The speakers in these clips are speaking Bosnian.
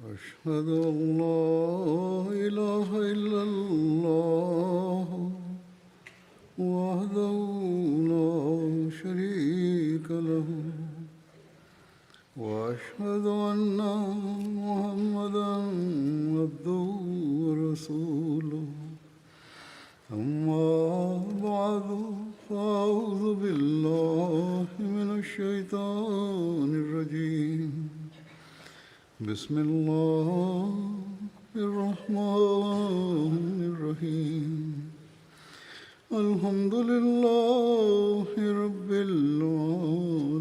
أشهد أن لا إله إلا الله وحده لا شريك له وأشهد أن محمدا عبده ورسوله أما بعد فأعوذ بالله من الشيطان الرجيم بسم الله الرحمن الرحيم الحمد لله رب العالمين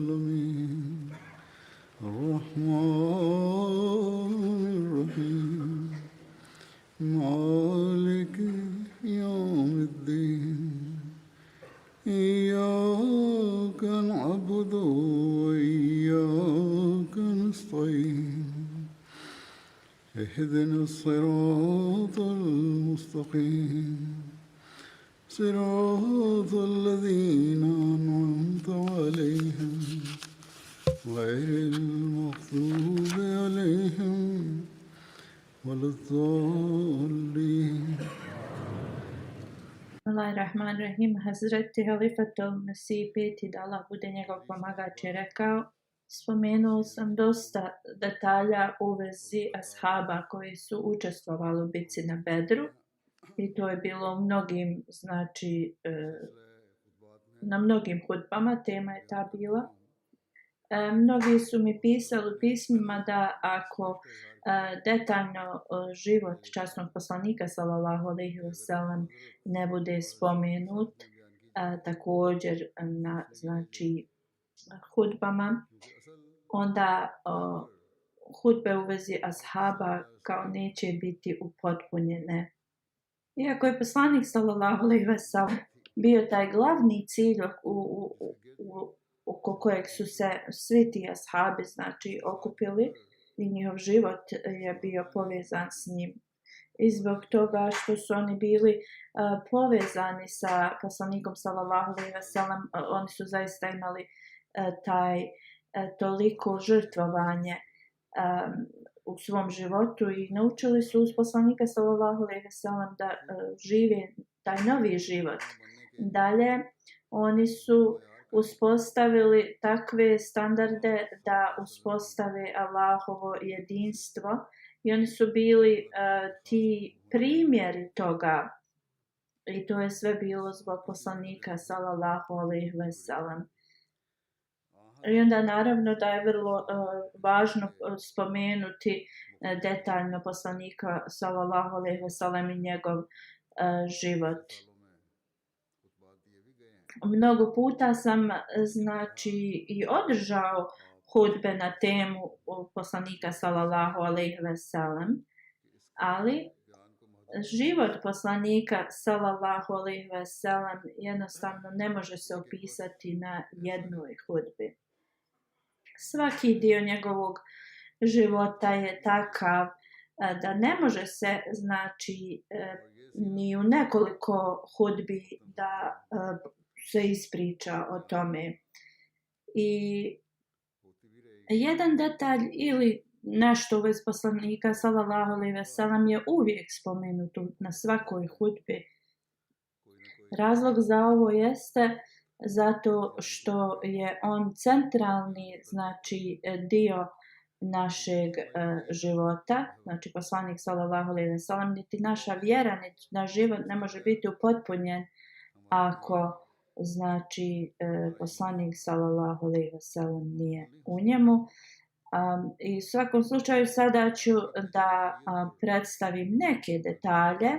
الرحمن الرحيم مالك يوم الدين إياك نعبد وإياك نستعين اهدنا الصراط المستقيم صراط الذين أنعمت عليهم غير المغضوب عليهم ولا الضالين. Bismillahirrahmanirrahim. Hazreti Halifatul Mesih peti, da Allah bude njegov pomagač, je rekao: spomenuo sam dosta detalja u vezi ashaba koji su učestvovali u bitci na Bedru i to je bilo mnogim, na mnogim hudbama, tema je ta bila. Mnogi su mi pisali u pismima da ako detaljno život časnog poslanika sallallahu alejhi ve sellem ne bude spomenut također na hudbama, onda hudbe u vezi ashaba kao neće biti upotpunjene. Iako je poslanik sallallahu alejhi ve sellem bio taj glavni cilj oko kojeg su se svi ti ashabi okupili i njihov život je bio povezan s njim. I zbog toga što su oni bili povezani sa poslanikom sallallahu alejhi ve sellem, oni su zaista imali toliko žrtvovanje u svom životu i naučili su uz poslanika sallallahu alejhi ve sellem da žive taj novi život. Dalje, oni su uspostavili takve standarde da uspostave Allahovo jedinstvo i oni su bili ti primjeri toga i to je sve bilo zbog poslanika sallallahu alejhi ve sellem. I onda naravno da je vrlo važno spomenuti detaljno poslanika sallallahu alejhi ve sellem i njegov život. Mnogo puta sam i održao hudbe na temu poslanika sallallahu alejhi ve sellem, ali život poslanika sallallahu alejhi ve sellem jednostavno ne može se opisati na jednoj hudbi. Svaki dio njegovog života je takav da ne može se ni u nekoliko hudbi da se ispriča o tome. I jedan detalj ili nešto u vezi poslanika sallallahu alejhi ve sellem je uvijek spomenuto na svakoj hudbi. Razlog za ovo jeste zato što je on centralni dio našeg života, poslanik sallallahu alejhi ve sellem, niti naša vjera, niti naš život ne može biti upotpunjen ako poslanik sallallahu alejhi ve sellem nije u njemu. I u svakom slučaju sada ću da predstavim neke detalje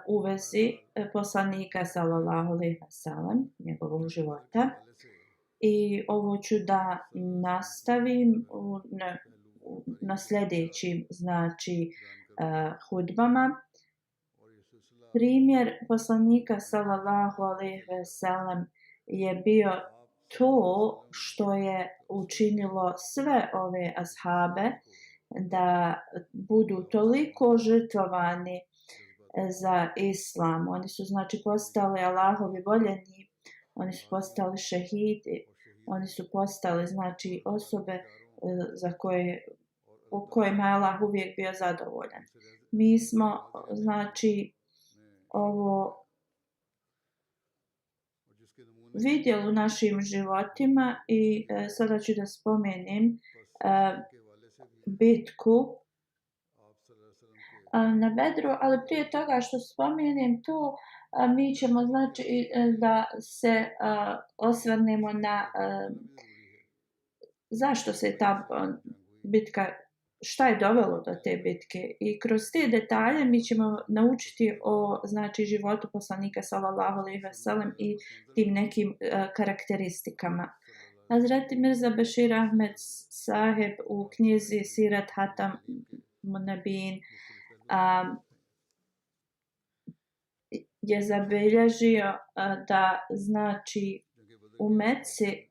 u vezi poslanika sallallahu alejhi ve sellem, njegovog života. I ovo ću da nastavim na sljedećim hudbama. Primjer poslanika sallallahu alejhi ve sellem je bio to što je učinilo sve ove ashabe da budu toliko žrtvovani za islam. Oni su postali Allahovi voljeni, oni su postali šehidi, oni su postali osobe za koje u kojima je Allah uvijek bio zadovoljan. Mi smo, znači, ovo vidjeli u našim životima i sada ću da spomenem bitku na Bedru, ali prije toga što spomenem to, mi ćemo znači da se osvrnemo na zašto se ta bitka, šta je dovelo do te bitke, i kroz te detalje mi ćemo naučiti o znači životu poslanika sallallahu alejhi ve sellem i tim nekim karakteristikama. Hazreti Mirza Bashir Ahmed Saheb u knjizi Sirat Hatam Nabin je zabilježio da znači u Meci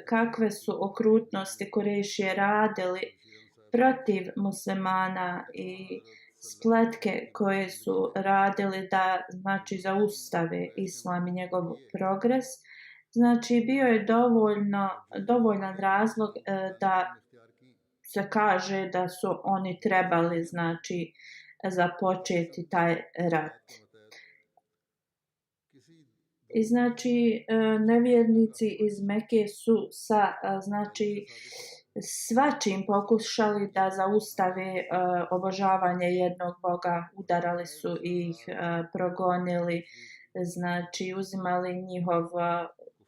kakve su okrutnosti Kurejšije radili protiv muslimana i spletke koje su radili da znači zaustave islam i njegov progres. Znači bio je dovoljan razlog da se kaže da su oni trebali znači započeti taj rat. I znači nevjernici iz Mekke su sa znači svačim pokušali da zaustave obožavanje jednog boga, udarali su ih, progonili, znači uzimali njihov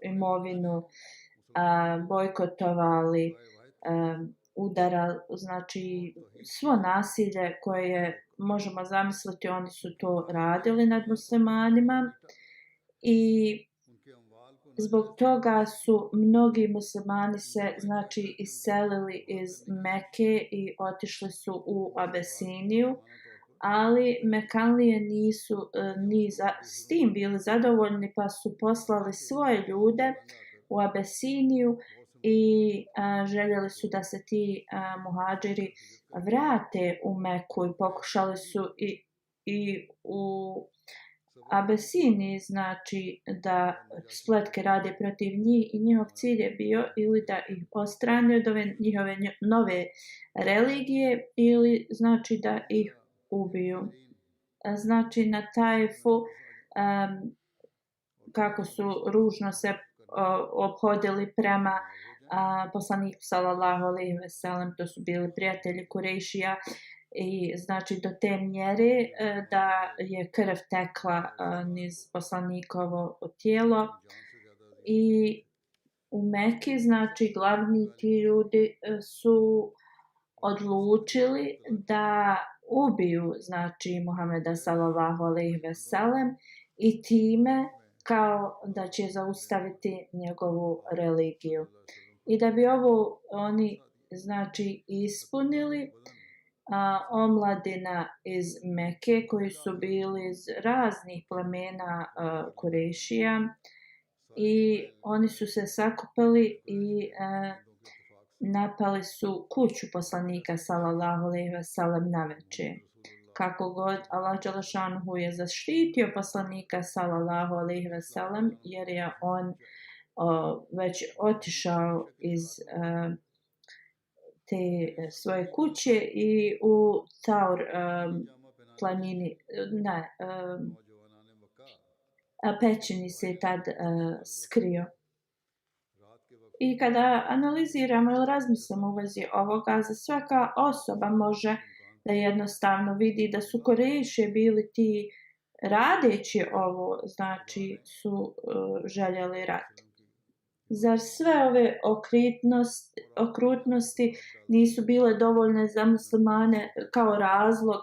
imovinu, bojkotovali, udarali, znači svo nasilje koje možemo zamisliti, oni su to radili nad muslimanima. I zbog toga su mnogi muslimani se znači iselili iz Mekke i otišli su u Abesiniju, ali Mekanlije nisu ni s tim bili zadovoljni, pa su poslali svoje ljude u Abesiniju i željeli su da se ti muhadžiri vrate u Meku i pokušali su i u Abesiniji znači da spletke rade protiv njih, i njihov cilj je bio ili da ih odstrane od ove njihove nove religije ili znači da ih ubiju. Znači na Tajfu kako su ružno se ophodili prema poslaniku sallallahu alejhi ve sellem, to su bili prijatelji Kurejšija, i znači do te mjere da je krv tekla niz poslanikovo tijelo. I u Meki znači glavni ti ljudi su odlučili da ubiju znači Muhameda sallallahu alejhi ve sellem i time kao da će zaustaviti njegovu religiju. I da bi ovo oni znači ispunili, omladina iz Mekke koji su bili iz raznih plemena Kurejšija, i oni su se sakupili i napali su kuću poslanika sallallahu alejhi ve sellem navečer. Kako god, Allah dželešanuhu je zaštitio poslanika sallallahu alejhi ve sellem, jer je on već otišao iz te svoje kuće i u Taur planini, pećini se tad skrio. I kada analiziramo ili razmislimo u vezi ovoga, za svaka osoba može da jednostavno vidi da su Kurejši bili ti radeći ovo, znači su željeli rat. Zar sve ove okrutnosti nisu bile dovoljne za muslimane kao razlog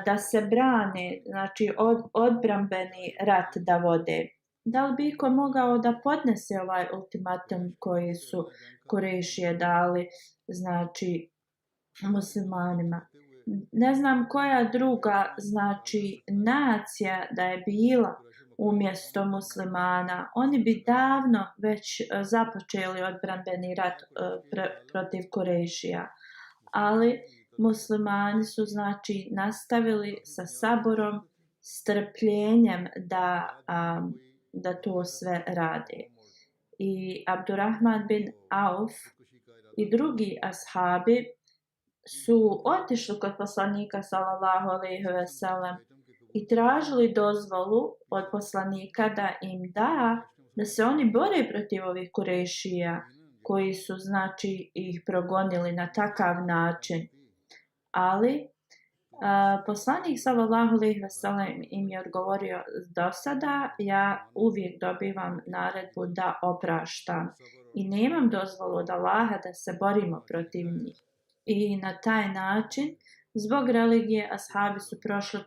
da se brane, znači odbrambeni rat da vode? Da li bi iko mogao da podnese ovaj ultimatum koji su Kurejšije dali znači muslimanima? Ne znam koja druga znači nacija da je bila umjesto muslimana, oni bi davno već započeli odbrambeni rat protiv Kurejšija. Ali muslimani su znači nastavili sa saborom, strpljenjem da to sve rade. I Abdurrahman bin Auf i drugi ashabi su otišli kod poslanika sallallahu alejhi ve sellem i tražili dozvolu od poslanika da im da se oni bore protiv ovih Kurešija koji su znači ih progonili na takav način. Ali poslanik sallallahu alejhi ve sellem im je odgovorio: do sada ja uvijek dobivam naredbu da opraštam i nemam dozvolu od Allaha da se borimo protiv njih. I na taj način, zbog religije, ashabi su prošli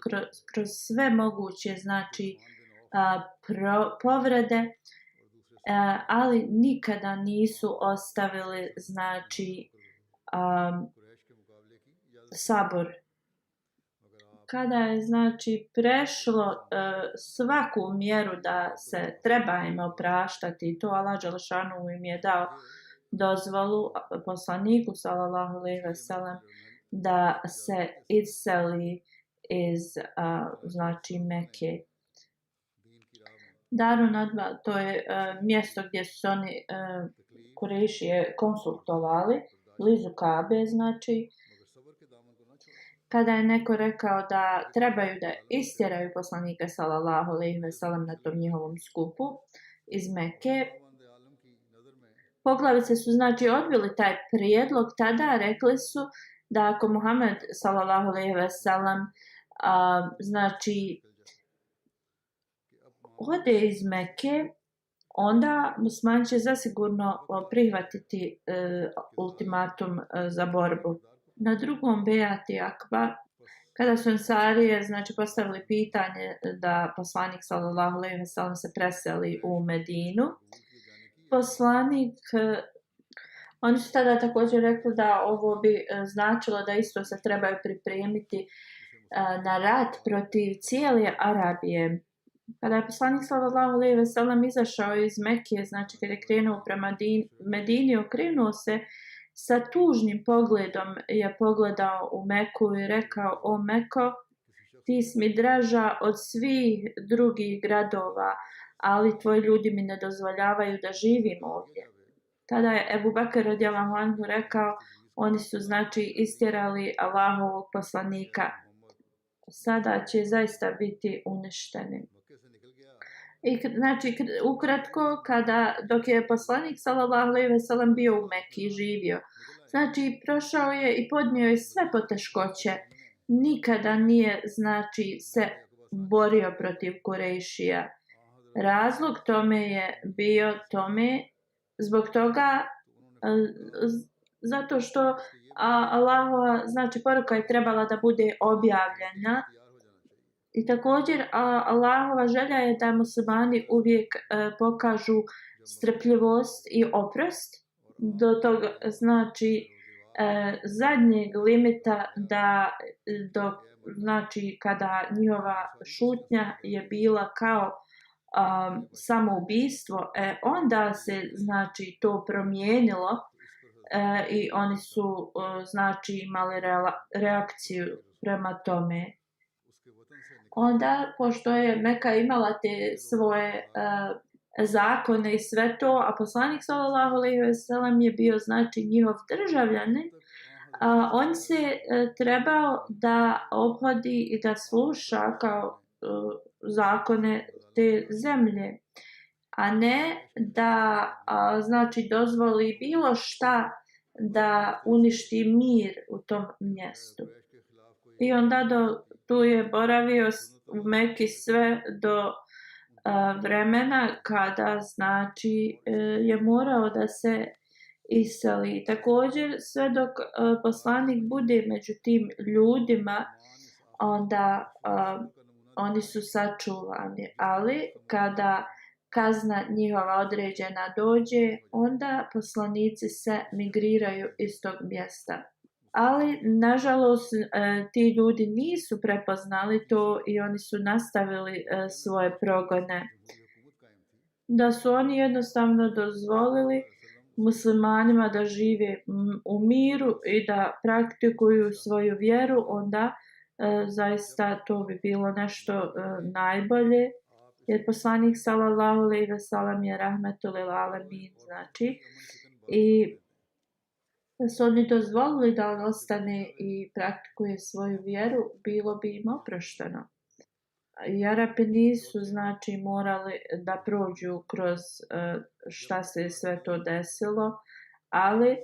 kroz sve moguće znači povrede, ali nikada nisu ostavili znači sabor. Kada je znači prešlo svaku mjeru da se treba im opraštati, to Allah dželešanu im je dao dozvolu poslaniku sallallahu alejhi ve sellem da se iseli iz znači Mekke. Darun Nadva, to je mjesto gdje su oni Kurešije konsultovali, blizu Kabe, znači. Kada je neko rekao da trebaju da istjeraju poslanika sallallahu alejhi ve sellem na tom njihovom skupu iz Mekke, poglavice su znači odbili taj prijedlog. Tada rekli su da ako Muhammed sallallahu alejhi ve sellem znači ode iz Mekke, onda muslimani će zasigurno prihvatiti ultimatum za borbu. Na drugom bejati Akba, kada su Ensarije znači postavili pitanje da poslanik sallallahu alejhi ve sellem se preseli u Medinu, oni su tada također rekli da ovo bi značilo da isto se trebaju pripremiti na rat protiv cijele Arabije. Kada je poslanik sallallahu alejhi ve sellem izašao iz Mekke, znači kada je krenuo prema Medini, okrenuo se sa tužnim pogledom, je pogledao u Meku i rekao: o Meko, ti si mi draža od svih drugih gradova, ali tvoji ljudi mi ne dozvoljavaju da živim ovdje. Tada je Ebu Bekr radijallahu anhu rekao: oni su znači istjerali Allahovog poslanika, sada će zaista biti uništeni. I znači ukratko, dok je poslanik sallallahu alejhi ve sellem bio u Mekki i živio, znači prošao je i podnio je sve poteškoće, nikada nije znači se borio protiv Kurešija. Razlog tome je bio zbog toga zato što Allahova znači poruka je trebala da bude objavljena. I također Allahova želja je da muslimani uvijek pokažu strpljivost i oprost do tog znači zadnjeg limita, znači kada njihova šutnja je bila kao samoubistvo, onda se znači to promijenilo i oni su znači imali reakciju prema tome. Onda, pošto je Meka imala te svoje zakone i sve to, a poslanik sallallahu alejhi ve sellem je bio znači njihov državljanin, on se trebao da ophodi i da sluša kao zakone te zemlje, a ne da znači dozvoli bilo šta da uništi mir u tom mjestu. I onda tu je boravio u Meki sve do vremena kada znači je morao da se iseli. Također sve dok poslanik bude među tim ljudima, onda oni su sačuvani, ali kada kazna njihova određena dođe, onda poslanici se migriraju iz tog mjesta. Ali, nažalost, ti ljudi nisu prepoznali to i oni su nastavili svoje progone. Da su oni jednostavno dozvolili muslimanima da žive u miru i da praktikuju svoju vjeru, onda zaista to bi bilo nešto najbolje. Jer poslanik sallallahu alejhi ve sellem je rahmetul lil alemin, znači, i da su oni dozvolili da on ostane i praktikuje svoju vjeru, bilo bi im oprošteno. I Arapi nisu znači morali da prođu kroz šta se sve to desilo, ali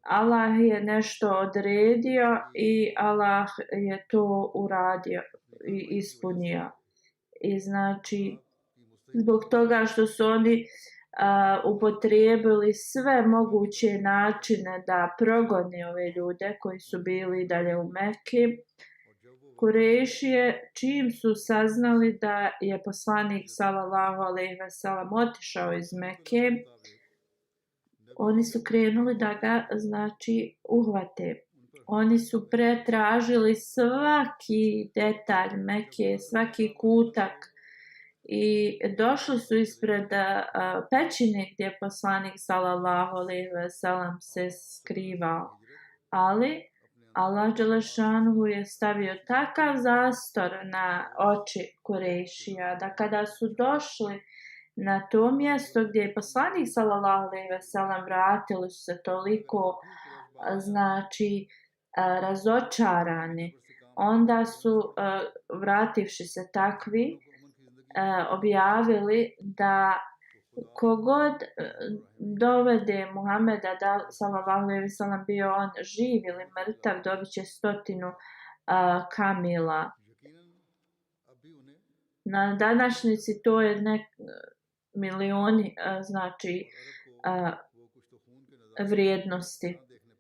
Allah je nešto odredio i Allah je to uradio i ispunio. I znači zbog toga što su oni upotrijebili sve moguće načine da progone ove ljude koji su bili dalje u Mekki, Kurešije, čim su saznali da je poslanik sallallahu alejhi ve sellem otišao iz Mekke, oni su krenuli da ga znači uhvate. Oni su pretražili svaki detalj Mekke, svaki kutak i došli su ispred pećine gdje je poslanik sallallahu alejhi ve sellem se skrivao. Ali Allah dželešanuhu je stavio takav zastor na oči Kurešija da kada su došli na to mjesto gdje je poslanik sallallahu alejhi ve sellem, vratili su se toliko znači razočarani. Onda su vrativši se takvi objavili da kogod dovede Muhameda da sallallahu alejhi ve sellem, bio on živ ili mrtav, dobit će 100 kamila. Na današnjici to je milioni znači vrijednosti.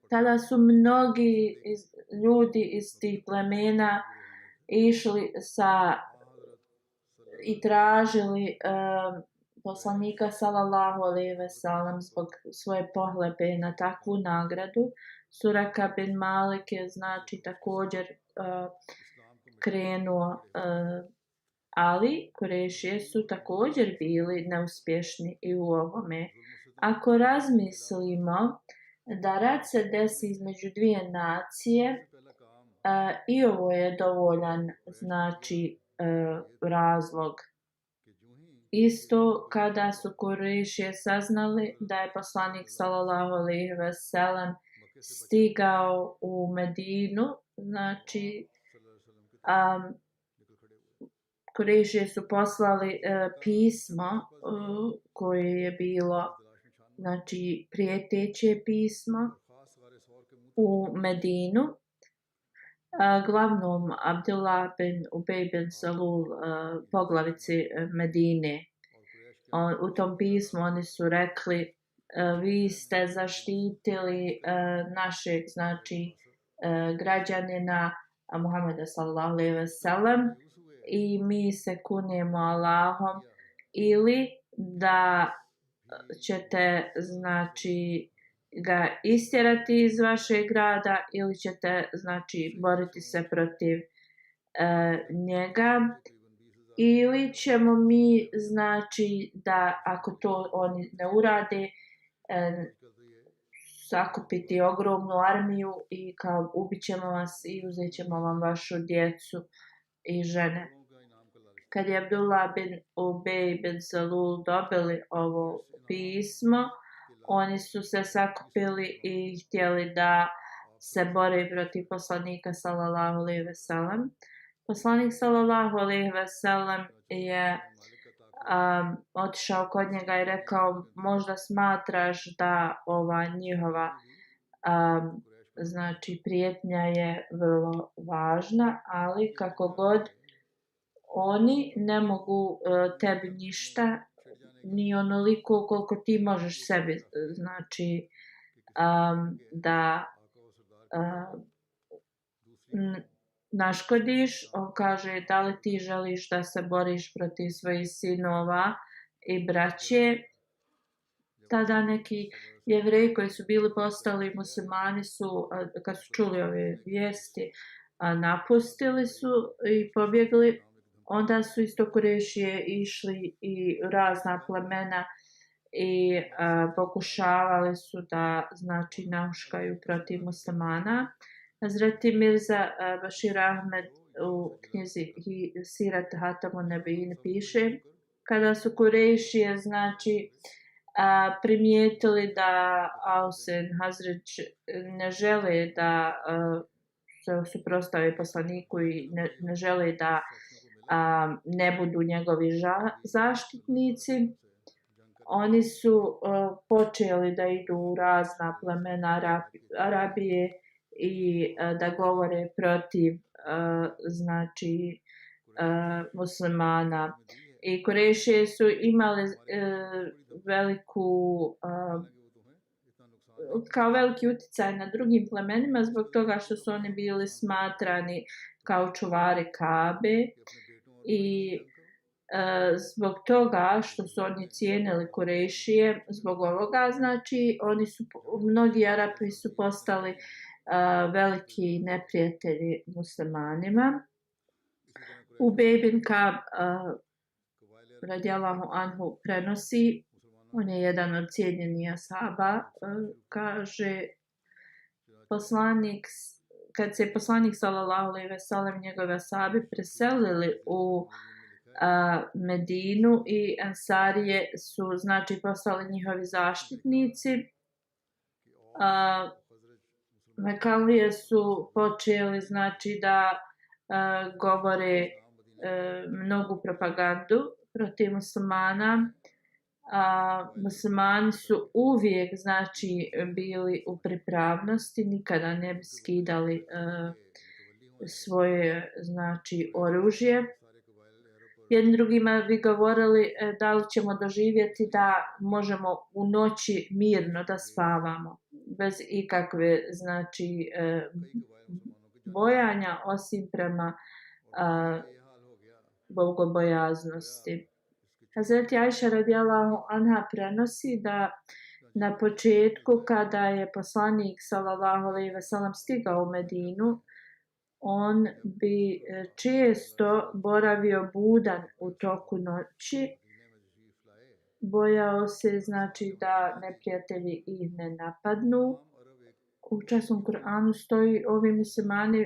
Tada su mnogi ljudi iz tih plemena išli i tražili poslanika sallallahu alejhi ve sellem zbog svoje pohlepe na takvu nagradu. Suraka bin Malik je znači također krenuo, ali Kurešije su također bili neuspješni i u ovome. Ako razmislimo da rat se desi između dvije nacije, i ovo je dovoljan znači razlog. Isto kada su Kurešije saznali da je poslanik sallallahu alejhi ve sellem stigao u Medinu, znači Kurešije su poslali pismo koje je bilo znači prijeteće pismo u Medinu glavnom Abdullah bin Ubej bin Salul, poglavici Medine. U tom pismu oni su rekli: vi ste zaštitili našeg znači građanina Muhameda sallallahu alejhi ve sellem i mi se kunemo Allahom, ili da ćete znači ga istjerati iz vašeg grada, ili ćete znači boriti se protiv njega, ili ćemo mi znači da ako to oni ne urade sakupiti ogromnu armiju i kao ubit ćemo vas i uzet ćemo vam vašu djecu i žene. Kad je Abdullah bin Ubej bin Salul dobili ovo pismo, oni su se sakupili i htjeli da se bore protiv poslanika sallallahu alejhi ve sellem. Poslanik sallallahu alejhi ve sellem je otišao kod njega i rekao: možda smatraš da ova njihova znači prijetnja je vrlo važna, ali kako god, oni ne mogu tebi ništa, ni onoliko koliko ti možeš sebi znači da naškodiš. On kaže: da li ti želiš da se boriš protiv svojih sinova i braće? Tada neki Jevreji koji su bili postali muslimani su, kad su čuli ove vijesti, napustili su i pobjegli. Onda su isto Kurešije išli i razna plemena i pokušavali su da znači nahuškaju protiv muslimana. Hazreti Mirza Bashir Ahmed u knjizi Sirat Hatamun Nebijin piše: kada su Kurešije znači primijetili da Ausen Hazreć ne žele da se suprotstave poslaniku i ne žele da ne budu njegovi zaštitnici. Oni su počeli da idu u razna plemena Arabije i da govore protiv znači muslimana. I Kurešije su imali kao veliki utjecaj na drugim plemenima zbog toga što su oni bili smatrani kao čuvari Kabe i zbog toga što su oni cijenili Kurešije, zbog ovoga znači mnogi Arapi su postali veliki neprijatelji muslimanima. Ubej bin Kab radijallahu anhu prenosi, on je jedan od cijenjenih ashaba, kaže kad se poslanik sallallahu alejhi ve sellem njegove ashabi preselili u Medinu i Ensarije su znači postali njihovi zaštitnici. Mekalije su počeli znači da govore mnogu propagandu protiv muslimana. Muslimani su uvijek znači bili u pripravnosti, nikada ne bi skidali svoje znači oružje. Jedni drugima bi govorili da li ćemo doživjeti da možemo u noći mirno da spavamo bez ikakve znači bojanja osim prema bogobojaznosti. Hazreti Ajša radijallahu anha prenosi da na početku kada je poslanik sallallahu alejhi ve sellem stigao u Medinu, on bi često boravio budan u toku noći. Bojao se znači da neprijatelji ih ne napadnu. U časnom Kur'anu stoji ovi muslimani,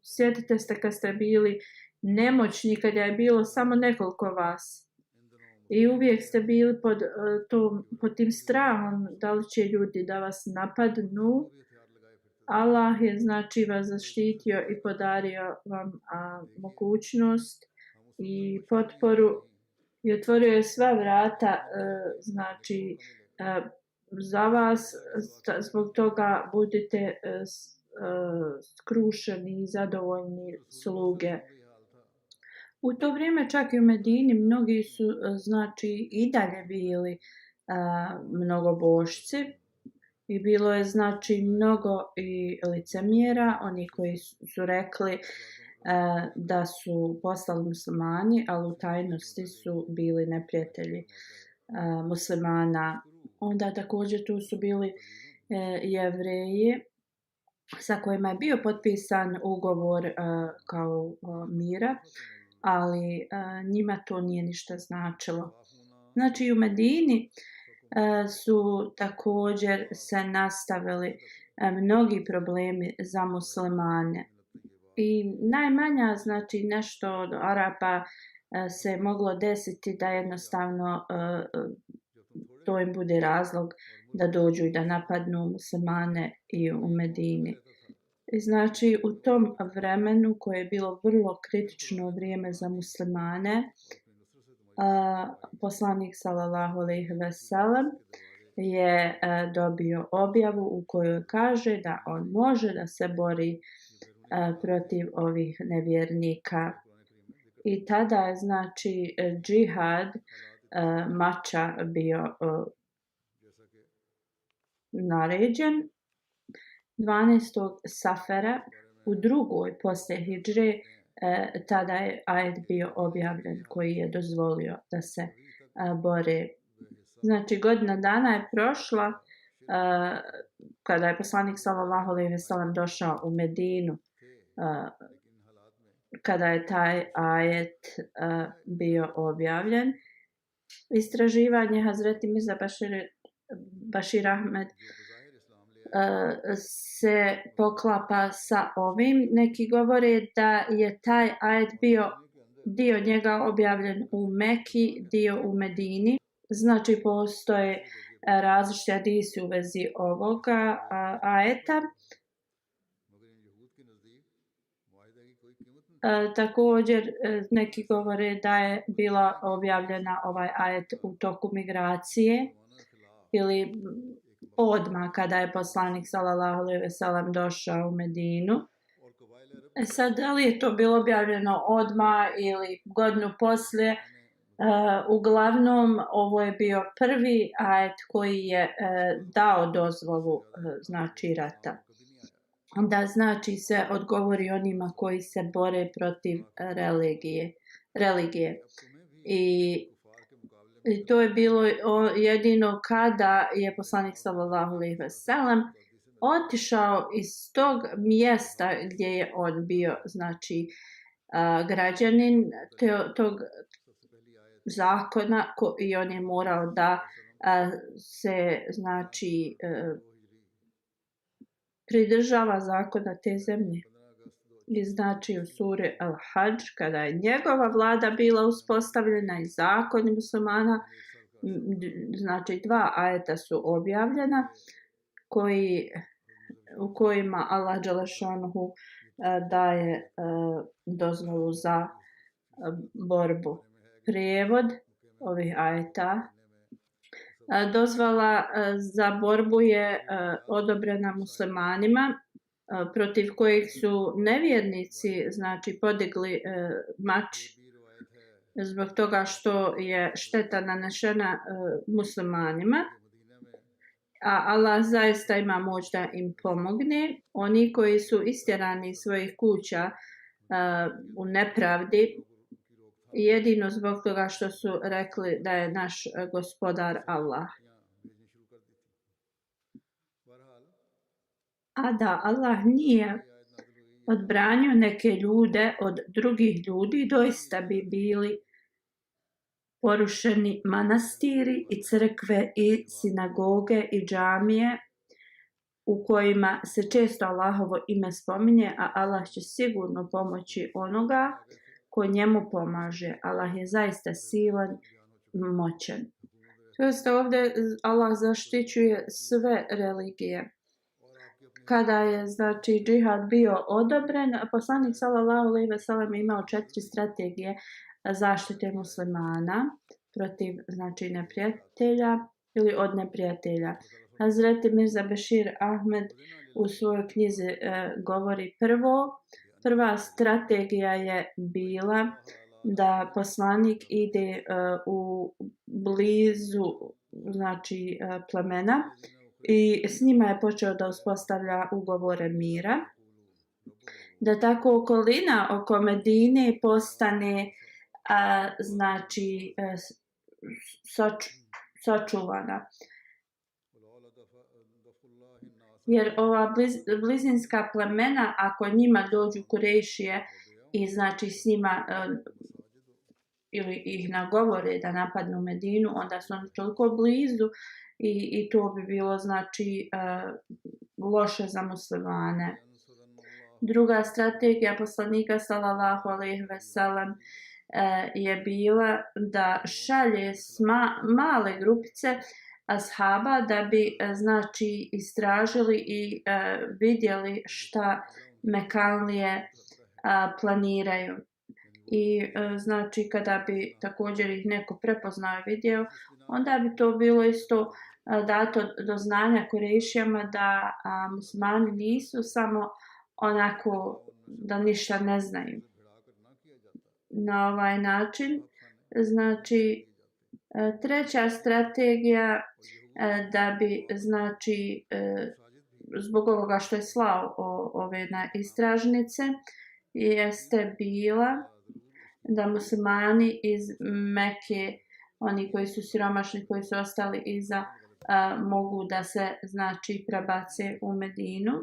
sjetite se kad ste bili nemoćni, kad je bilo samo nekoliko vas. I uvijek ste bili pod tim strahom da li će ljudi da vas napadnu. Allah je znači vas zaštitio i podario vam mogućnost i potporu i otvorio je sva vrata znači za vas, zbog toga budite skrušeni i zadovoljni sluge. U to vrijeme čak i u Medini mnogi su znači i dalje bili mnogobošci i bilo je znači mnogo i licemjera, oni koji su rekli da su postali muslimani, ali u tajnosti su bili neprijatelji muslimana. Onda također tu su bili Jevreji sa kojima je bio potpisan ugovor kao mira, ali njima to nije ništa značilo. Znači u Medini su također se nastavili mnogi problemi za muslimane. I najmanja znači nešto od Arapa se moglo desiti da jednostavno to im bude razlog da dođu i da napadnu muslimane i u Medini. I znači u tom vremenu koje je bilo vrlo kritično vrijeme za muslimane, poslanik sallallahu alejhi ve sellem je dobio objavu u kojoj kaže da on može da se bori protiv ovih nevjernika. I tada je znači džihad mača bio naređen. 12. Safera u drugoj poslije hidžre tada je ajet bio objavljen koji je dozvolio da se bore. Znači godina dana je prošla kada je poslanik sallallahu alejhi ve sellem došao u Medinu, kada je taj ajet bio objavljen. Istraživanje Hazreti Mirza Bashir Ahmed se poklapa sa ovim. Neki govore da je taj ajet bio dio njega objavljen u Meki, dio u Medini. Znači, postoje različite hadisi u vezi ovoga ajeta. Također, neki govore da je bila objavljena ovaj ajet u toku migracije ili odmah kada je poslanik sallallahu alejhi ve sellem došao u Medinu. Sad, da li je to bilo objavljeno odmah ili godinu poslije, uglavnom ovo je bio prvi ajet koji je dao dozvolu znači rata. Da znači se odgovori onima koji se bore protiv religije. I to je bilo jedino kada je poslanik sallallahu alejhi ve sellem otišao iz tog mjesta gdje je on bio, znači građanin tog zakona i on je morao da se znači pridržava zakona te zemlje. I znači u suri Al-Hadž, kada je njegova vlada bila uspostavljena i zakoni muslimana, znači 2 ajeta su objavljena u kojima Allah dželešanuhu daje dozvolu za borbu. Prijevod ovih ajeta. Dozvola za borbu je odobrena muslimanima protiv kojih su nevjernici znači podigli mač zbog toga što je šteta nanešena muslimanima, a Allah zaista ima moć da im pomogne. Oni koji su istjerani iz svojih kuća u nepravdi, jedino zbog toga što su rekli da je naš gospodar Allah. A da Allah nije odbranio neke ljude od drugih ljudi, doista bi bili porušeni manastiri i crkve i sinagoge i džamije u kojima se često Allahovo ime spominje, a Allah će sigurno pomoći onoga ko njemu pomaže. Allah je zaista silan, moćan. To jest ovdje Allah zaštićuje sve religije. Kada je znači džihad bio odobren, poslanik sallallahu alejhi ve sellem imao 4 strategije zaštite muslimana protiv znači neprijatelja ili od neprijatelja. Hazreti Mirza Bešir Ahmed u svojoj knjizi govori prva strategija je bila da poslanik ide u blizu znači plemena i s njima je počeo da uspostavlja ugovore mira, da tako okolina oko Medine postane znači sačuvana. Jer ova blizinska plemena, ako njima dođu Kurešije i znači s njima ili ih nagovore da napadnu Medinu, onda su oni toliko blizu i to bi bilo znači loše za muslimane. Druga strategija poslanika sallallahu alejhi ve sellem je bila da šalje male grupice ashaba da bi znači istražili i vidjeli šta Mekanlije planiraju. I znači kada bi također ih neko prepoznao i vidio, onda bi to bilo isto dato do znanja Kurešijama da muslimani nisu samo onako da ništa ne znaju. Na ovaj način, znači treća strategija da bi znači zbog ovoga što je slao ove istražnice jeste bila da muslimani iz Mekke, oni koji su siromašni, koji su ostali iza, mogu da se znači prebace u Medinu.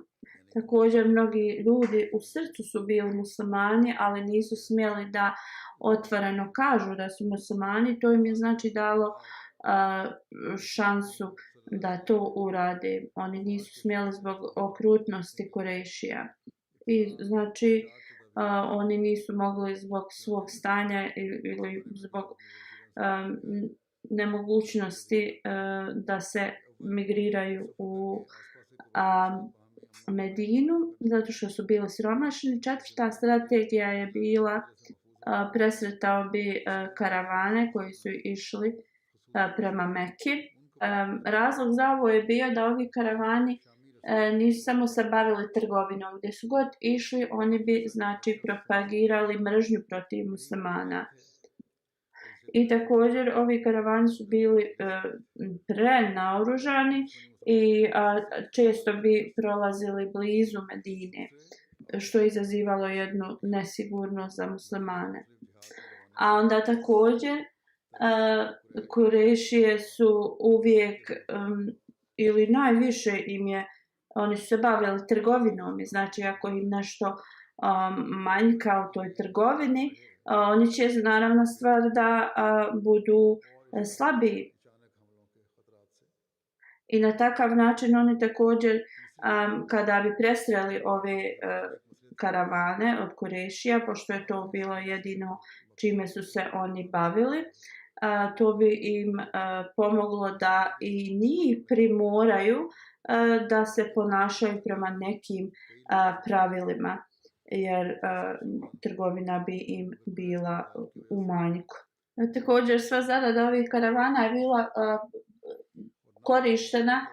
Također mnogi ljudi u srcu su bili muslimani, ali nisu smjeli da otvoreno kažu da su muslimani. To im je znači dalo šansu da to urade. Oni nisu smjeli zbog okrutnosti Kurešija. I znači oni nisu mogli zbog svog stanja ili zbog nemogućnosti da se migriraju u Medinu, zato što su bili siromašni. Četvrta strategija je bila presretao bi karavane koji su išli prema Meki. Razlog za ovo je bio da ovi karavani nisu samo se bavili trgovinom. Gdje su god išli, oni bi znači propagirali mržnju protiv muslimana. I također ovi karavani su bili prenaoružani i često bi prolazili blizu Medine, što je izazivalo jednu nesigurnost za muslimane. A onda također Kurešije su uvijek ili najviše oni su se bavili trgovinom i znači ako im nešto manjka u toj trgovini, oni će naravno stvar da budu slabiji. I na takav način oni također, kada bi presreli ove karavane od Kurešija, pošto je to bilo jedino čime su se oni bavili, to bi im pomoglo da i njih primoraju da se ponašaju prema nekim pravilima, jer trgovina bi im bila u manjku. Također sva zarada ovih karavana je bila korištena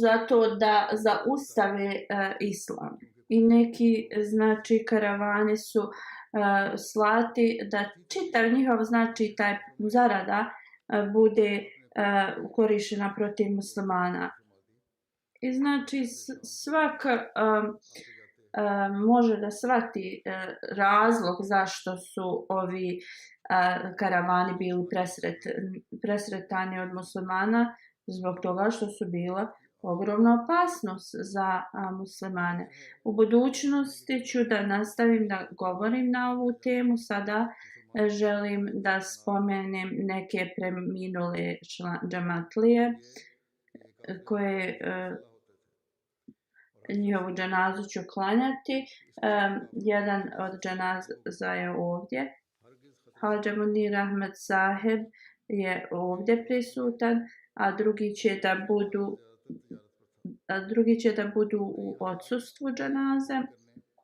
zato da zaustave islam. I neki znači karavani su slati da čitav njihov znači taj zarada bude korištena protiv muslimana. I znači svak može da shvati razlog zašto su ovi karavani bili presretani od muslimana, zbog toga što su bila ogromna opasnost za muslimane. U budućnosti ću da nastavim da govorim na ovu temu. Sada želim da spomenem neke preminule džematlije koje njihovu dženazu ću klanjati. Jedan od dženaza je ovdje. Hadža Munir Ahmed Saheb je ovdje prisutan, a drugi će da budu u odsustvu dženaze.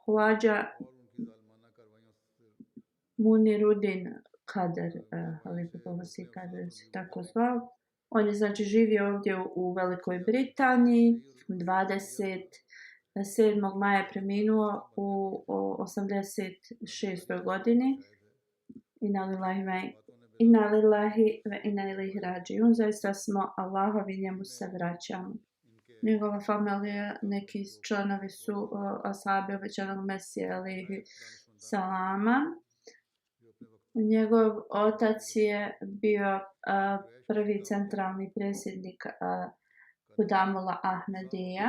Hadža Munirudin Kader, Halifullah Kader se tako zvao. On je znači živio ovdje u Velikoj Britaniji. 27. maja preminuo u 86. godini. Inna lillahi ve inna ilaihi rađiun. Zaista smo Allahovi, njemu se vraćamo. Njegova familija, neki članovi su ashabi obećanog Mesija alejhi salama. Njegov otac je bio prvi centralni predsjednik Hudamula Ahmedija.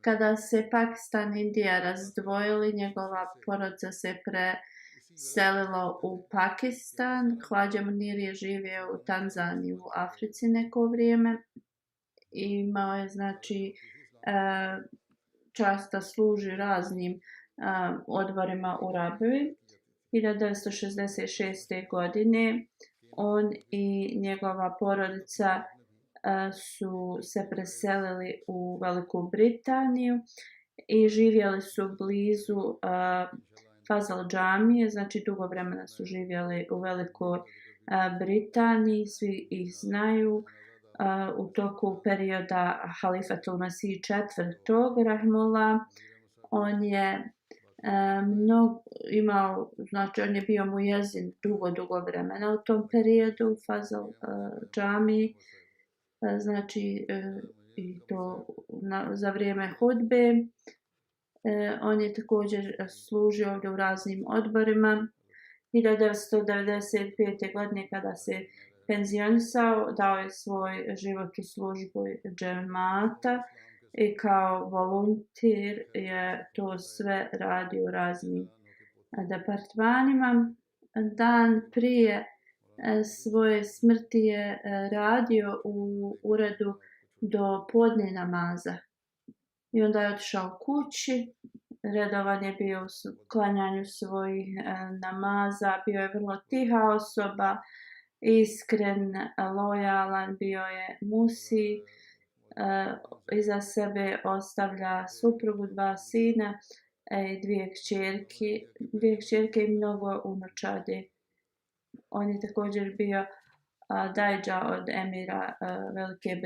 Kada se Pakistan i Indija razdvojili, njegova porodica se preselila u Pakistan. Hadža Munir je živio u Tanzaniji u Africi neko vrijeme. Imao je znači čast da služi raznim odborima u Rabavi. 1966. godine on i njegova porodica su se preselili u Veliku Britaniju i živjeli su blizu Fazal džamije, znači dugo vremena su živjeli u Velikoj Britaniji, svi ih znaju. U toku perioda Halifatul Masih IV. Rahimullah, on je znači on je bio mujezin dugo vremena u tom periodu u Fazal džamiji, znači i to za vrijeme hudbe. On je također služio ovdje u raznim odborima. 1995. godine kada se penzionisao, dao je svoj život u službu džemata i kao volonter je to sve radio u raznim departmanima. Dan prije svoje smrti je radio u uredu do podne namaza. I onda je otišao kući, redovan je bio u klanjanju svojih namaza, bio je vrlo tiha osoba, iskren, lojalan, bio je Musi, iza sebe ostavlja suprugu, 2 sina i 2 kćerke i mnogo unučadi. On je također bio dajđa od emira Velike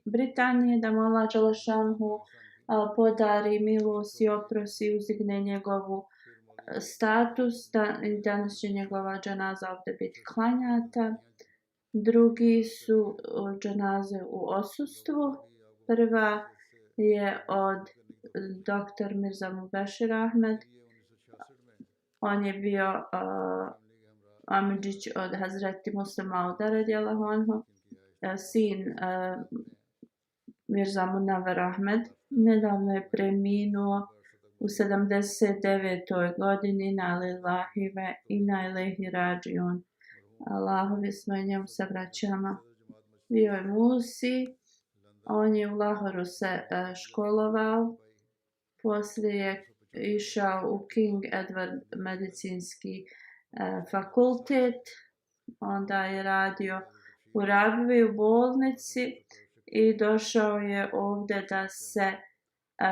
Britanije, da mu Allah dželešanhu podari milost i oprost i uzdigne njegovu status. Danas će njegova džanaza ovdje biti klanjata. Drugi su džanaze u odsustvu. Prva je od dr. Mirza Mubešir Ahmed. On je bio amidžić od Hazreti Muslima Auda radijallahu anhu, sin Mirza Munawar Ahmed. Nedavno je preminuo u 79. godini. Na lillahi ve inna ilaihi rađiun. Allahovi smo i njemu se vraćamo. Bio je Musi. On je u Lahoru se školovao. Poslije je išao u King Edward medicinski fakultet. Onda je radio u Rabvi u bolnici i došao je ovdje da se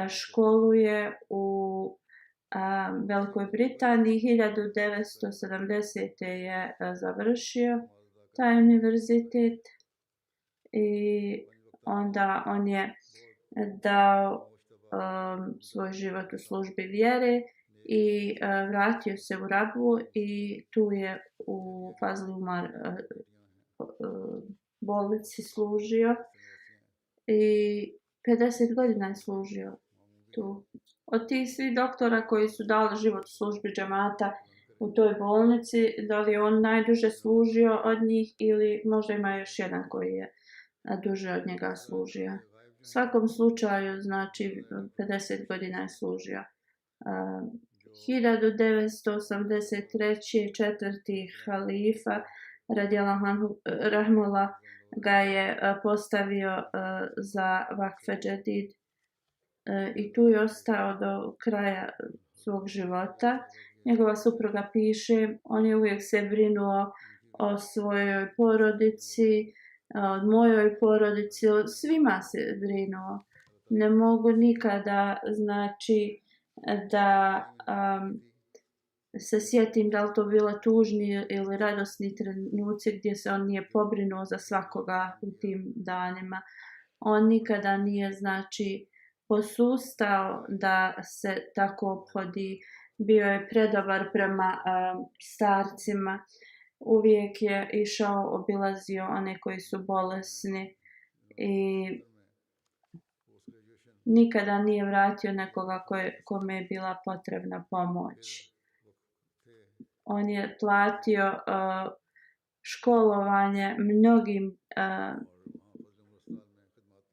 školuje u Velikoj Britaniji. 1970. je završio taj univerzitet i onda on je dao svoj život u službi vjere i vratio se u Rabvu i tu je u Fazl Umar bolnici služio i 50 godina je služio tu. Od tih svih doktora koji su dali život u službi džemata u toj bolnici, da li on najduže služio od njih ili možda ima još jedan koji je duže od njega služio. U svakom slučaju, znači, 50 godina je služio. 1983. četvrti halifa radijallahu anhu rahmullah ga je postavio za vakfe džedid i tu je ostao do kraja svog života. Njegova supruga piše, on je uvijek se brinuo o svojoj porodici, o mojoj porodici, o svima se brinuo. Ne mogu nikada, znači, da se sjetim da li to bila tužni ili radosni trenuci gdje se on nije pobrinuo za svakoga u tim danima. On nikada nije, znači, posustao da se tako ophodi. Bio je predobar prema starcima. Uvijek je išao, obilazio one koji su bolesni i nikada nije vratio nekoga kome je bila potrebna pomoć. On je platio školovanje mnogim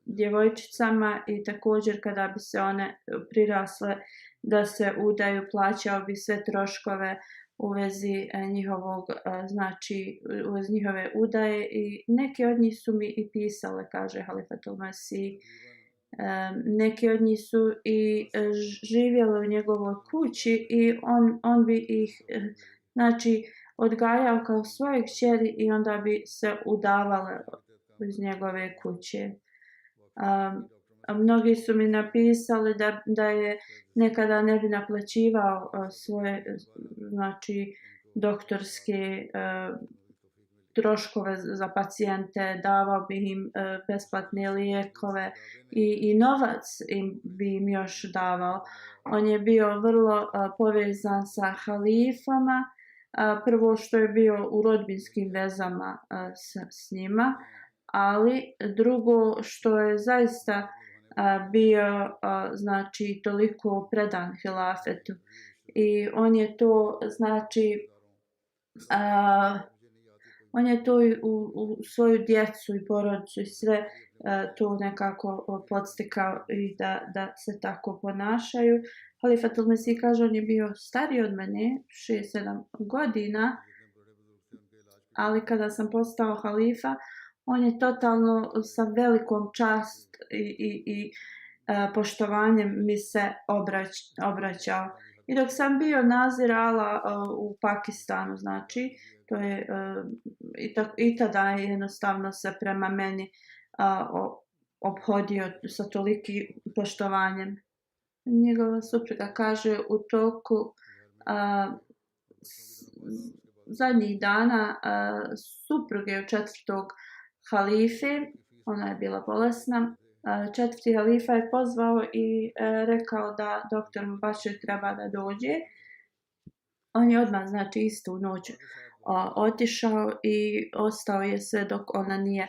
djevojčicama i također kada bi se one prirasle da se udaju, plaćao bi sve troškove u vezi njihovog, znači u vezi njihove udaje i neke od njih su mi i pisale, kaže Halifatul Masih. Neki od njih su i živjeli u njegovoj kući i on bi ih, znači, odgajao kao svoje kćeri i onda bi se udavale iz njegove kuće. Mnogi su mi napisali da je nekada ne bi naplaćivao svoje, znači, doktorske troškove za pacijente, davao bi im besplatne lijekove i novac bi im još davao. On je bio vrlo povezan sa halifama. Prvo što je bio u rodbinskim vezama s njima, ali drugo što je zaista bio, znači, toliko predan hilafetu. I on je to, znači, on je to u svoju djecu i porodicu i sve to nekako podstikao i da se tako ponašaju. Halifatul Masih kaže, on je bio stariji od mene, 6-7 godina, ali kada sam postao halifa, on je totalno sa velikom čast i poštovanjem mi se obraćao. I dok sam bio nazirala u Pakistanu, znači, to je i tada je jednostavno se prema meni ophodio sa tolikim poštovanjem. Njegova supruga kaže u toku zadnjih dana supruge od četvrtog halife, ona je bila bolesna, četvrti halifa je pozvao i rekao da doktor Mubashir treba da dođe. On je odmah, znači, istu noć otišao i ostao je sve dok ona nije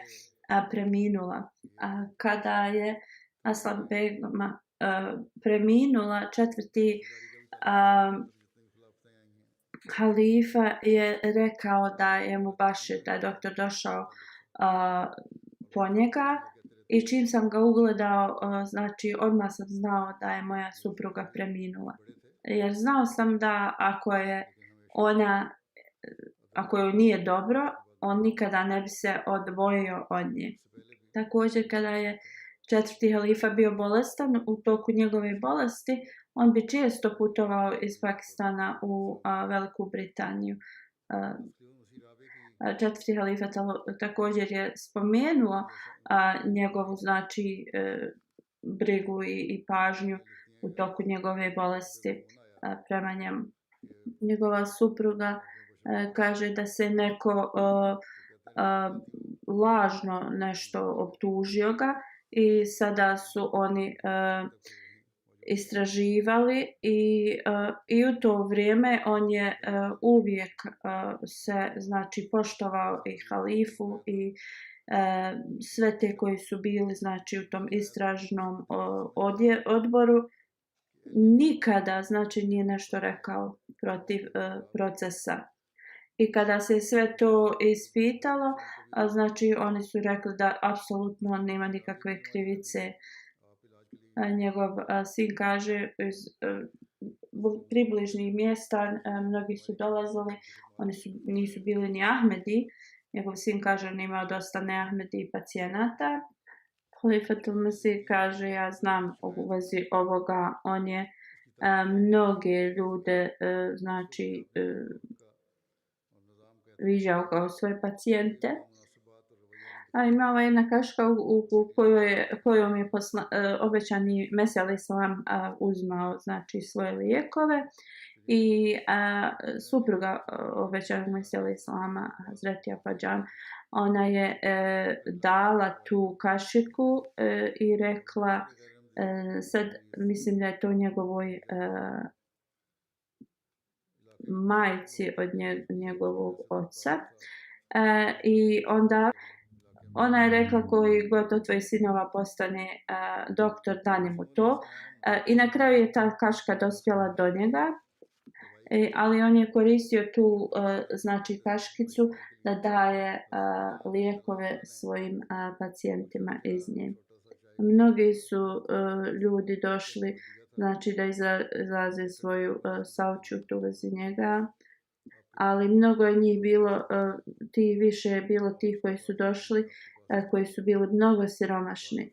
preminula. Kada je Aslam Beguma preminula, četvrti halifa je rekao da je Mubashir, da je doktor došao po njega i čim sam ga ugledao, znači odmah sam znao da je moja supruga preminula. Jer znao sam da ako joj nije dobro, on nikada ne bi se odvojio od nje. Također kada je četvrti halifa bio bolestan, u toku njegove bolesti, on bi često putovao iz Pakistana u Veliku Britaniju. Četvrti halifa također je spomenuo njegovu, znači, brigu i pažnju u toku njegove bolesti prema njemu. Njegova supruga kaže da se neko lažno nešto optužio ga i sada su oni istraživali i u to vrijeme on je uvijek se, znači, poštovao i halifu i sve te koji su bili, znači, u tom istražnom odboru. Nikada, znači, nije nešto rekao protiv procesa. I kada se sve to ispitalo, znači, oni su rekli da apsolutno nema nikakve krivice. Njegov sin kaže iz približnih mjesta mnogi su dolazili, oni nisu bili ni Ahmedi. Njegov sin kaže on imao dosta neahmedi pacijenata. Halifatul Mesih kaže ja znam u vezi ovoga, on je mnoge ljude, znači, viđao kao svoje pacijente. A imala jedna kaška u kojom je obećani Mesija alejhi selam uzmao, znači, svoje lijekove i supruga obećanog Mesija alejhi selama, Hazreti Apadžan, ona je dala tu kašiku i rekla, sad mislim da je to njegovoj majci od njegovog oca, i onda ona je rekla koji god od tvojih sinova postane doktor, dani mu to. I na kraju je ta kaška dospjela do njega, ali on je koristio tu, znači, kaškicu da daje lijekove svojim pacijentima iz nje. Mnogi su ljudi došli, znači, da izraze svoju saučut u vezi njega, ali mnogo je njih bilo, više je bilo tih koji su došli, koji su bili mnogo siromašni,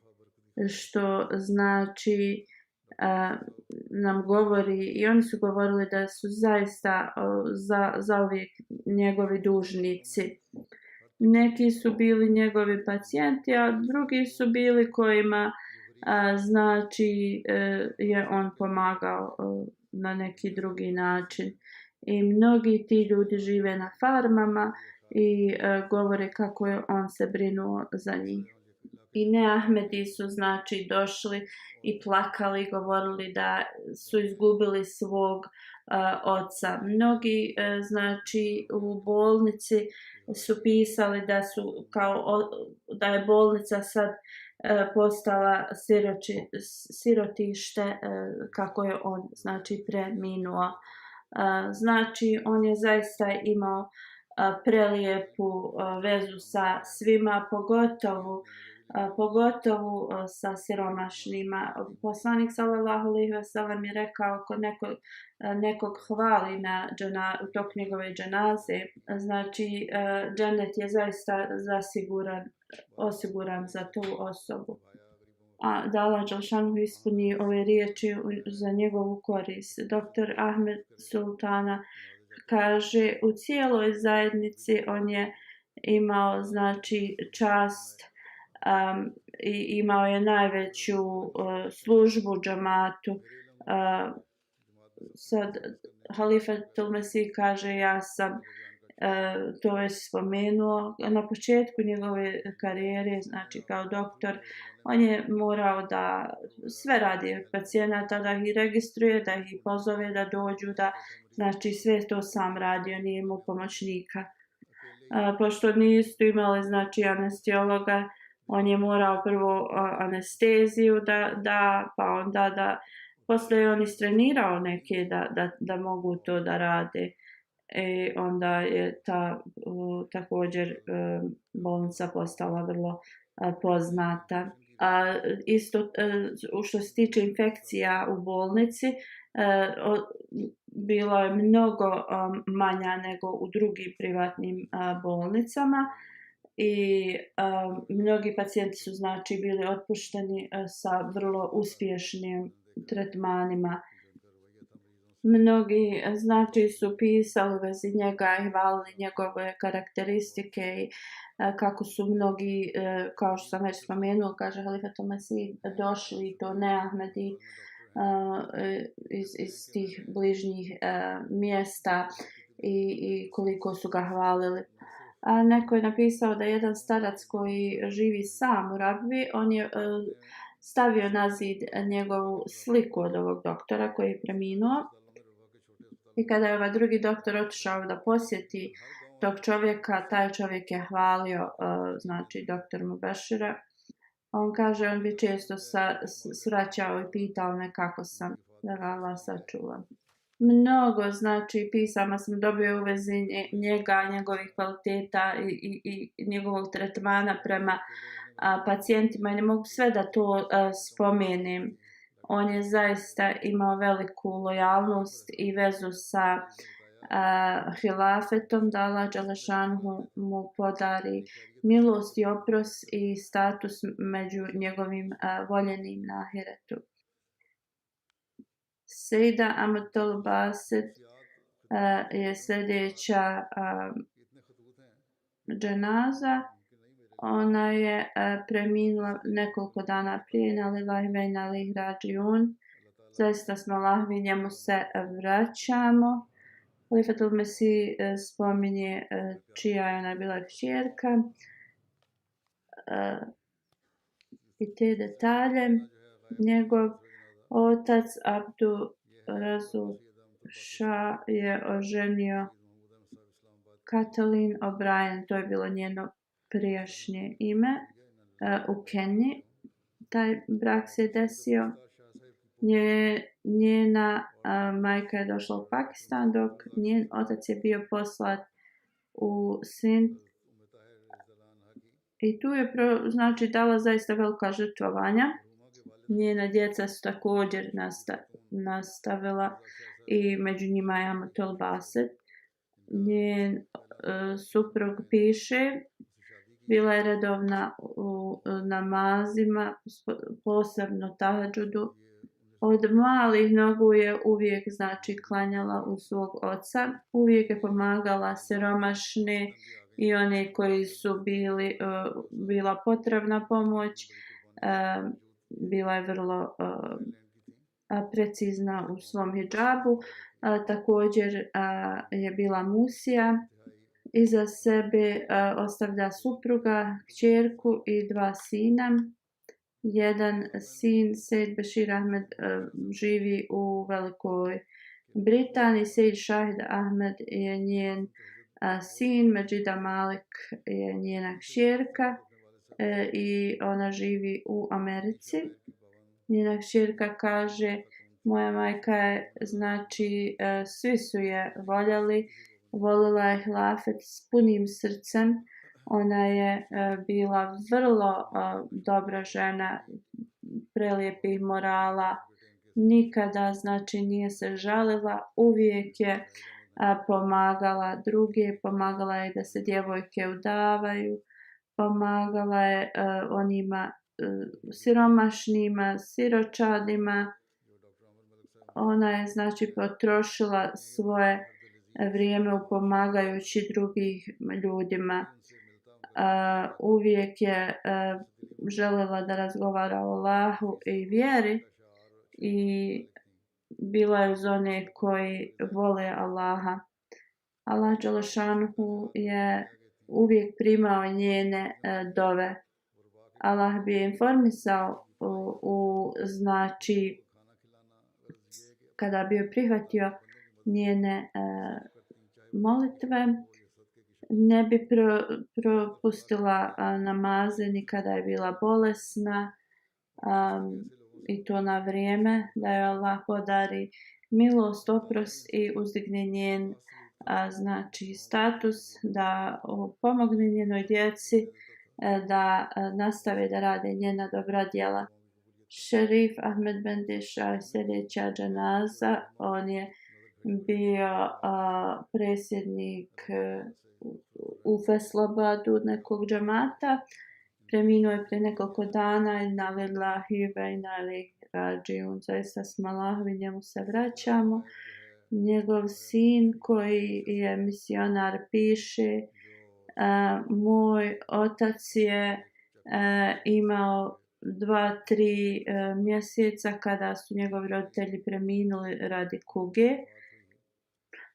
što znači nam govori, i oni su govorili da su zaista zauvijek njegovi dužnici. Neki su bili njegovi pacijenti, a drugi su bili kojima, znači, je on pomagao na neki drugi način. I mnogi ti ljudi žive na farmama i govore kako je on se brinuo za njih. I neahmedi su, znači, došli i plakali, govorili da su izgubili svog oca. Mnogi, znači, u bolnici su pisali da je bolnica sad postala sirotište kako je on, znači, preminuo. Znači, on je zaista imao prelijepu vezu sa svima, pogotovo sa siromašnima. Poslanik sallallahu alejhi ve sellem je rekao ako nekog hvali u toku njegove dženaze, znači džennet je zaista osiguran za tu osobu. da Allah Đelšanu ispuni ove riječi za njegovu korist. Dr. Ahmed Sultana kaže, u cijeloj zajednici on je imao znači čast i imao je najveću službu džamatu. Sad Halifatul Mesih kaže, ja sam to već spomenuo, na početku njegove karijere, znači kao doktor, on je morao da sve radi od pacijenata, da ih registruje, da ih pozove da dođu, da znači sve to sam radio, nije imao pomoćnika. Pošto nisu imali znači anestezijologa, on je morao prvo anesteziju da pa onda da poslije je on istrenirao neke da mogu to da rade. Onda je također bolnica postala vrlo poznata. Isto što se tiče infekcija u bolnici, bilo je mnogo manja nego u drugim privatnim bolnicama i mnogi pacijenti su znači bili otpušteni sa vrlo uspješnim tretmanima. Mnogi znači su pisali u vezi njega i hvalili njegove karakteristike i kako su mnogi, kao što sam već spomenuo, kaže Halifatul Mesih, došli to ne Ahmedi iz tih bližnjih mjesta i koliko su ga hvalili. Neko je napisao da jedan starac koji živi sam u Rabvi, on je stavio na zid njegovu sliku od ovog doktora koji je preminuo. I kada je ovaj drugi doktor otišao da posjeti tog čovjeka, taj čovjek je hvalio znači doktor Mubešira. On kaže, on bi često svraćao i pitao me kako sam, da ga Allah sačuva. Mnogo znači pisama sam dobio u vezi njega, njegovih kvaliteta i njegovog tretmana prema pacijentima i ne mogu sve da to spomenem. On je zaista imao veliku lojalnost i vezu sa hilafetom, da Allah Đelešanu mu podari milost i oprost i status među njegovim voljenim na ahiretu. Sejda Amatul Basit je sljedeća dženaza. Ona je preminula nekoliko dana prije, na lillahi ve inna ilaihi rađiun. Zaista smo Allahovi, njemu se vraćamo. Halifatul Mesih spominje čija je ona bila kćerka i te detalje. Njegov otac Abdu Razul Shah je oženio Katalin O'Brien, to je bilo njeno prijašnje ime, u Keniji. Taj brak se desio. Njena majka je došla u Pakistan, dok njen otac je bio poslat u Sind. I tu je znači dala zaista velika žrtvovanja. Njena djeca su također nastavila i među njima je Amatul Basit. Njen suprug piše, bila je redovna u namazima, posebno tahadžudu. Od malih nogu je uvijek znači klanjala u svog oca, uvijek je pomagala siromašne i one koji su bila potrebna pomoć. Bila je vrlo precizna u svom hidžabu. Također je bila musija. Iza sebe ostavlja supruga, kćerku i 2 sina. Jedan sin, Sejd Bashir Ahmed, živi u Velikoj Britaniji. Sejd Shahid Ahmed je njen sin, Majida Malik je njena kćerka i ona živi u Americi. Njena kćerka kaže, moja majka je, znači, svi su je voljeli, volila je hilafet s punim srcem. Ona je bila vrlo dobra žena, prelijepih morala, nikada znači nije se žalila, uvijek je pomagala druge, pomagala je da se djevojke udavaju, pomagala je onima siromašnima, siročadima. Ona je znači potrošila svoje vrijeme upomagajući drugih ljudima. Uvijek je željela da razgovara o Allahu i vjeri i bila je uz one koji vole Allaha. Allah dželešanuhu je uvijek primao njene dove. Allah bi je informisao znači kada bi joj prihvatio njene molitve, ne bi propustila namaze ni kada je bila bolesna, i to na vrijeme, da joj Allah podari milost, oprost i uzdigne njen znači status, da pomogne njenoj djeci da nastave da rade njena dobra djela. Šerif Ahmed Bendiša, sljedeća dženaza, on je bio predsjednik u Feslobadu nekog džamata. Preminuo je prije nekoliko dana i na lillahi ve inna ilaihi rađiun. Zaista smo Allahovi, njemu se vraćamo. Njegov sin koji je misionar piše: moj otac je imao 2-3 mjeseca kada su njegovi roditelji preminuli radi kuge.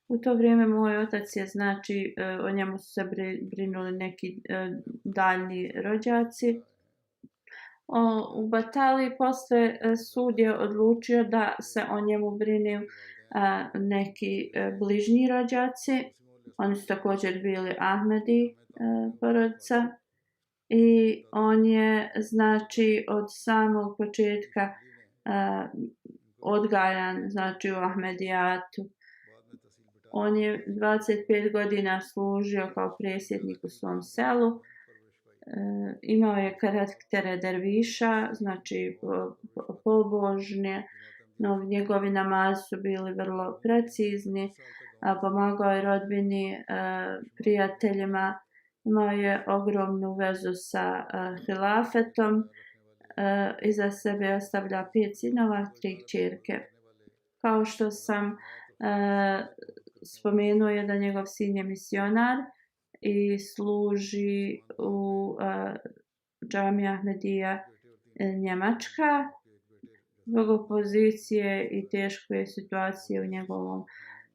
U to vrijeme moj otac je znači o njemu su se brinuli neki daljni rođaci. U Batali posle sud je odlučio da se o njemu brinu neki bližnji rođaci. Oni su također bili Ahmedi porodica. I on je znači od samog početka odgajan znači u Ahmedijatu. On je 25 godina služio kao predsjednik u svom selu. Imao je karaktere derviša, znači pobožne, no njegovi namazi su bili vrlo precizni, pomagao je rodbini, prijateljima, imao je ogromnu vezu sa hilafetom, iza sebe ostavlja 5 sinova, 3 kćerke. Kao što sam spomenuo je da njegov sin je misionar i služi u džamiji Ahmedija Njemačka. Zbog opozicije i teške situacije u njegovom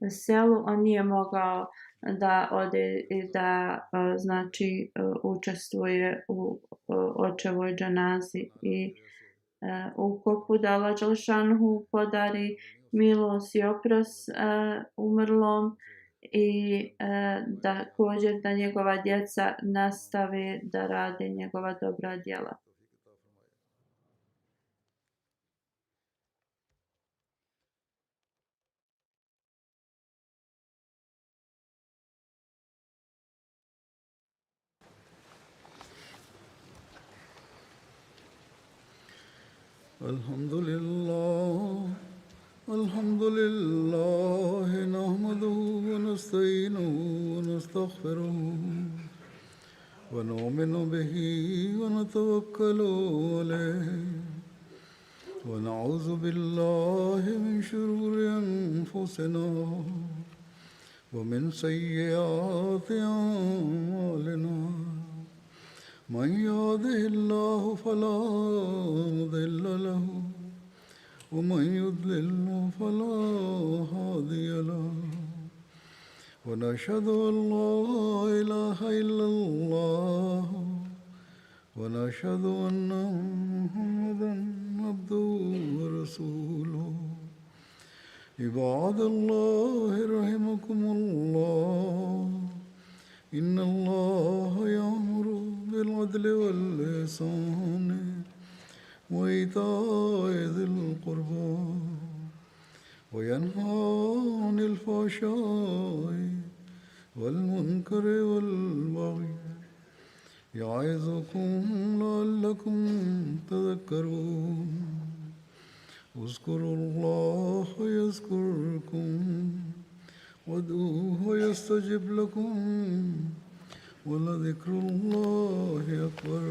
selu, on nije mogao da ode i da znači učestvuje u očevoj dženazi i ukopu, da Allah dželešanuhu podari milost i oprost umrlom i također da njegova djeca nastave da rade njegova dobra djela. Alhamdulillah, nahmaduhu wa nasta'inuhu wa nastaghfiruhu wa nu'minu bihi wa natawakkalu alayhi wa na'udhu billahi min shururi anfusina wa min sayyiati a'malina. من يهده الله فلا مضل له ومن يضلل فلا هادي له ونشهد أن لا إله إلا الله ونشهد أن محمدا عبده ورسوله. عباد الله رحمكم الله، إن الله يأمر بالعدل والإحسان وإيتاء ذي القربى وينهى عن الفحشاء والمنكر والبغي يعظكم لعلكم تذكرون. اذكروا الله يذكركم وادعوه يستجب لكم ولذكر الله أكبر.